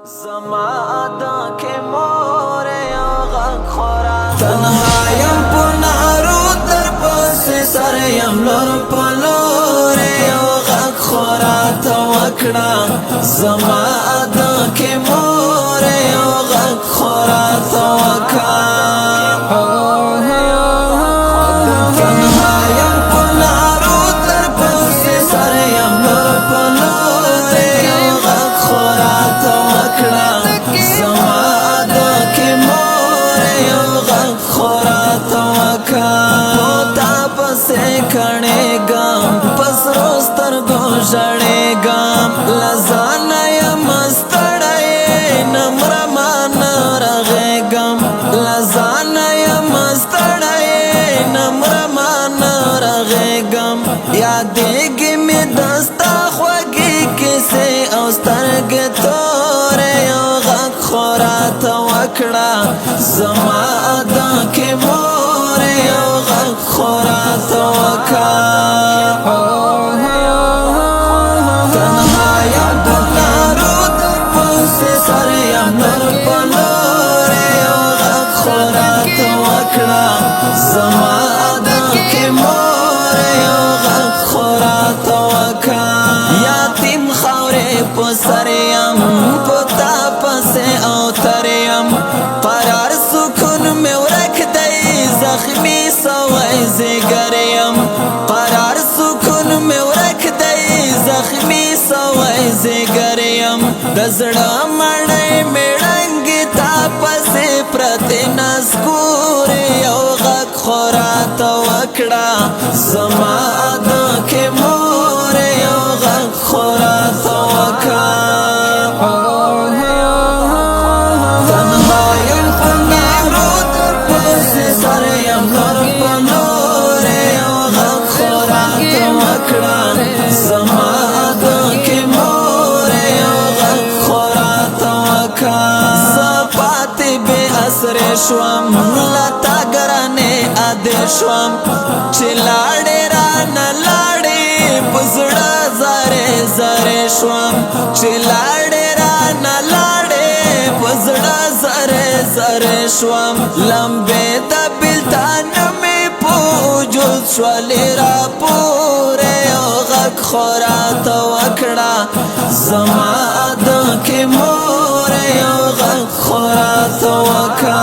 زما ادا کې مور یو غږ خورا تنها یم په نارو در پسې سر یم لور په لور یو غږ خورا ته وکړه زما ادا کې مور یو غږ خورا ته وکړه کھڑے گام پس روستر گو جڑے گام لزانا یا مستڑے نمرمان رغے گام لزانا یا مستڑے نمرمان رغے گام یادے گی میں دستا خوگی کسے اوسترگ تورے یو غق خورات وکڑا زما ادا کے مورے یو غق خورات وکا تنہا یا دنارو در پوسے سر یا نر پلورے یو غق خورات وکڑا زما ادا کے مورے یو غق خورات وکا یاتیم خورے پسریم پتا پسے اوتریم قرار سکون میں ورک دئی زخمی سوائے زگریم قرار سکون میں ورک دئی زخمی سوائے زگریم دزڑا مڑے میڑنگی تا پسے پرتی نسکور یو غق خورات وکڑا زما ادا کے مور یو غق خورات وکا شوام لتا گرانے آدے شوام چلاڑے رانا لاڑے پزڑا زارے زارے شوام چلاڑے رانا لاڑے پزڑا زارے زارے شوام لمبے دا بلتان میں پوجود شوالی را پورے یو غق خورات وکڑا زما ادا کے مورے یو غق خورات وکا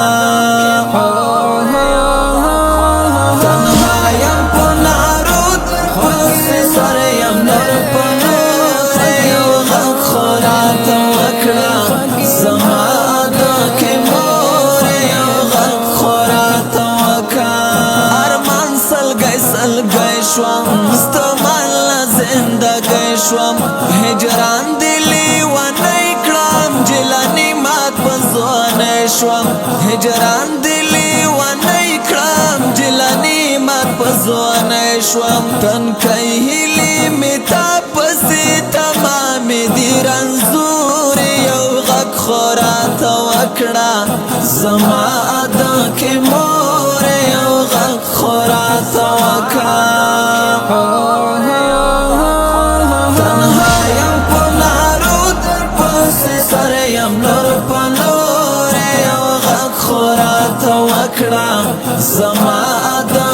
هجران دلی و نیکلام جلانی مات پزوانه شوام هجران دلی و نیکلام جلانی مات پزوانه شوام تن کئی هلی میتا پسی تمامی دی رنزور یو غق خورات وکڑا زما ادا کے مور یو غق خورات وکا زما ادا